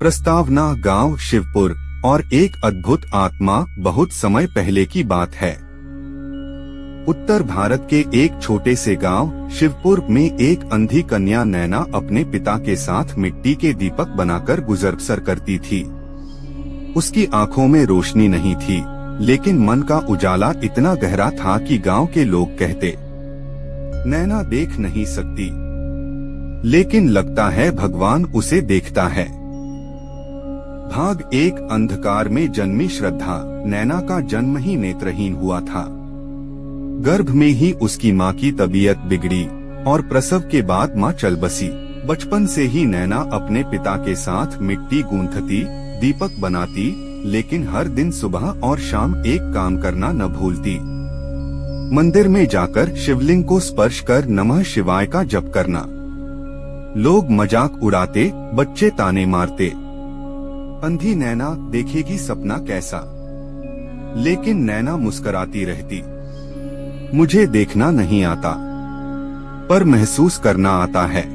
प्रस्तावना गांव शिवपुर और एक अद्भुत आत्मा। बहुत समय पहले की बात है। उत्तर भारत के एक छोटे से गांव शिवपुर में एक अंधी कन्या नैना अपने पिता के साथ मिट्टी के दीपक बनाकर गुजर बसर करती थी। उसकी आंखों में रोशनी नहीं थी, लेकिन मन का उजाला इतना गहरा था कि गांव के लोग कहते, नैना देख नहीं सकती, लेकिन लगता है भगवान उसे देखता है। भाग एक अंधकार में जन्मी श्रद्धा। नैना का जन्म ही नेत्रहीन हुआ था। गर्भ में ही उसकी माँ की तबीयत बिगड़ी और प्रसव के बाद माँ चल बसी। बचपन से ही नैना अपने पिता के साथ मिट्टी गूंथती, दीपक बनाती, लेकिन हर दिन सुबह और शाम एक काम करना न भूलती। मंदिर में जाकर शिवलिंग को स्पर्श कर नमः शिवाय का जप करना। लोग मजाक उड़ाते, बच्चे ताने मारते, अंधी नैना देखेगी सपना कैसा। लेकिन नैना मुस्कुराती रहती, मुझे देखना नहीं आता, पर महसूस करना आता है।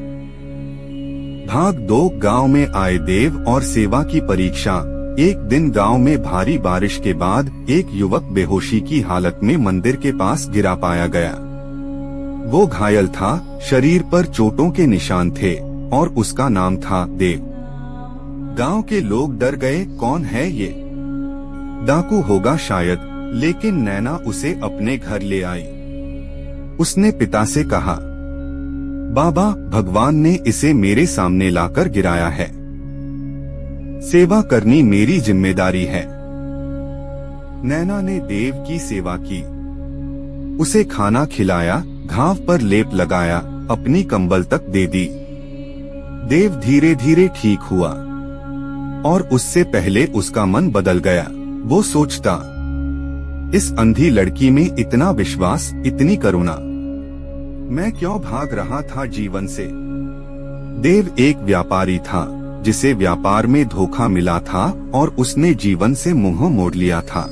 भाग दो। गांव में आए देव और सेवा की परीक्षा। एक दिन गांव में भारी बारिश के बाद एक युवक बेहोशी की हालत में मंदिर के पास गिरा पाया गया। वो घायल था, शरीर पर चोटों के निशान थे और उसका नाम था देव। गांव के लोग डर गए, कौन है ये? डाकू होगा शायद। लेकिन नैना उसे अपने घर ले आई। उसने पिता से कहा, बाबा, भगवान ने इसे मेरे सामने लाकर गिराया है। सेवा करनी मेरी जिम्मेदारी है। नैना ने देव की सेवा की। उसे खाना खिलाया, घाव पर लेप लगाया, अपनी कंबल तक दे दी। देव धीरे धीरे ठीक हुआ और उससे पहले उसका मन बदल गया। वो सोचता, इस अंधी लड़की में इतना विश्वास, इतनी करुणा, मैं क्यों भाग रहा था जीवन से? देव एक व्यापारी था जिसे व्यापार में धोखा मिला था और उसने जीवन से मुंह मोड़ लिया था।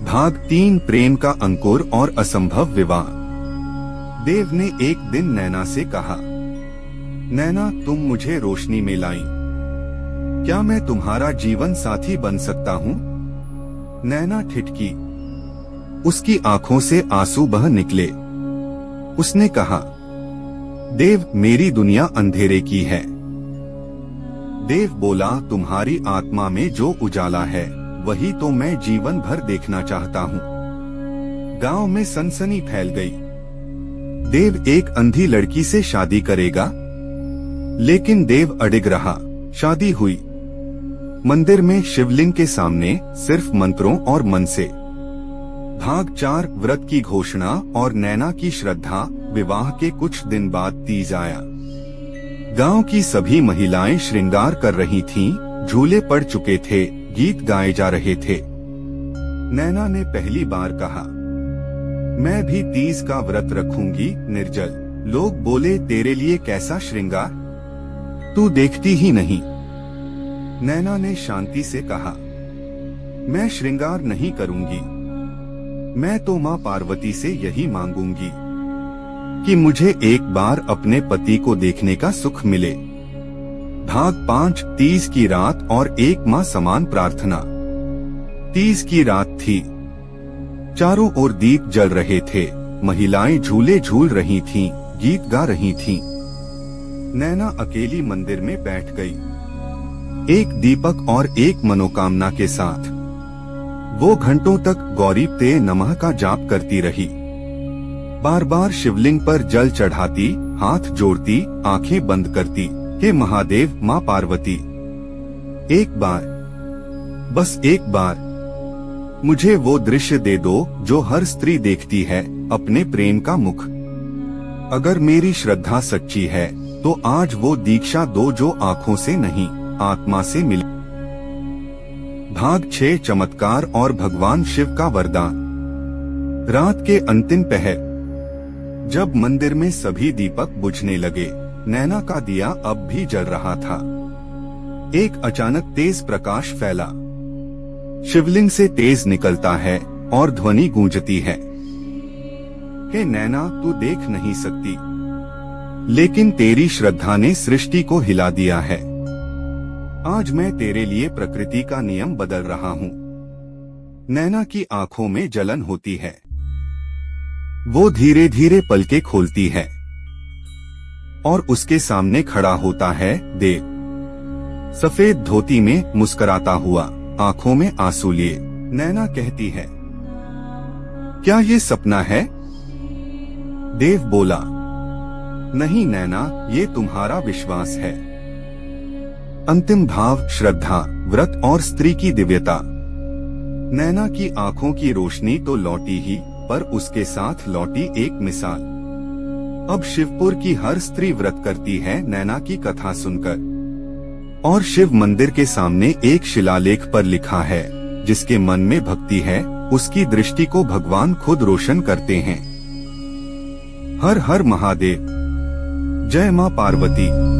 भाग 3। प्रेम का अंकुर और असंभव विवाह। देव ने एक दिन नैना से कहा, नैना, तुम मुझे रोशनी में लाई, क्या मैं तुम्हारा जीवन साथी बन सकता हूँ? नैना ठिठकी। उसकी आंखों से आंसू बह निकले। उसने कहा, देव, मेरी दुनिया अंधेरे की है। देव बोला, तुम्हारी आत्मा में जो उजाला है वही तो मैं जीवन भर देखना चाहता हूँ। गांव में सनसनी फैल गई। देव एक अंधी लड़की से शादी करेगा, लेकिन देव अडिग रहा। शादी हुई। मंदिर में शिवलिंग के सामने, सिर्फ मंत्रों और मन से। भाग 4। व्रत की घोषणा और नैना की श्रद्धा। विवाह के कुछ दिन बाद तीज आया। गांव की सभी महिलाएं श्रृंगार कर रही थीं, झूले पड़ चुके थे, गीत गाए जा रहे थे। नैना ने पहली बार कहा, मैं भी तीज का व्रत रखूंगी, निर्जल। लोग बोले, तेरे लिए कैसा श्रृंगार, तू देखती ही नहीं। नैना ने शांति से कहा, मैं श्रृंगार नहीं करूंगी, मैं तो माँ पार्वती से यही मांगूंगी कि मुझे एक बार अपने पति को देखने का सुख मिले। भाग 5। तीज की रात और एक माँ समान प्रार्थना। तीज की रात थी। चारों ओर दीप जल रहे थे, महिलाएं झूले झूल रही थीं, गीत गा रही थीं। नैना अकेली मंदिर में बैठ गई, एक दीपक और एक मनोकामना के साथ। वो घंटों तक गौरी ते नमः का जाप करती रही। बार बार शिवलिंग पर जल चढ़ाती, हाथ जोड़ती, आंखें बंद करती, हे महादेव, माँ पार्वती, एक बार, बस एक बार मुझे वो दृश्य दे दो जो हर स्त्री देखती है, अपने प्रेम का मुख। अगर मेरी श्रद्धा सच्ची है तो आज वो दीक्षा दो जो आंखों से नहीं, आत्मा से मिले। भाग 6। चमत्कार और भगवान शिव का वरदान। रात के अंतिम पहर, जब मंदिर में सभी दीपक बुझने लगे, नैना का दिया अब भी जल रहा था। एक अचानक तेज प्रकाश फैला। शिवलिंग से तेज निकलता है और ध्वनि गूंजती है, हे नैना, तू देख नहीं सकती, लेकिन तेरी श्रद्धा ने सृष्टि को हिला दिया है। आज मैं तेरे लिए प्रकृति का नियम बदल रहा हूँ। नैना की आंखों में जलन होती है। वो धीरे धीरे पलकें खोलती है और उसके सामने खड़ा होता है देव, सफेद धोती में मुस्कुराता हुआ, आंखों में आंसू लिए। नैना कहती है, क्या ये सपना है? देव बोला, नहीं नैना, ये तुम्हारा विश्वास है। अंतिम भाव श्रद्धा, व्रत और स्त्री की दिव्यता। नैना की आंखों की रोशनी तो लौटी ही, पर उसके साथ लौटी एक मिसाल। अब शिवपुर की हर स्त्री व्रत करती है नैना की कथा सुनकर। और शिव मंदिर के सामने एक शिलालेख पर लिखा है, जिसके मन में भक्ति है उसकी दृष्टि को भगवान खुद रोशन करते हैं। हर हर महादेव। जय मां पार्वती।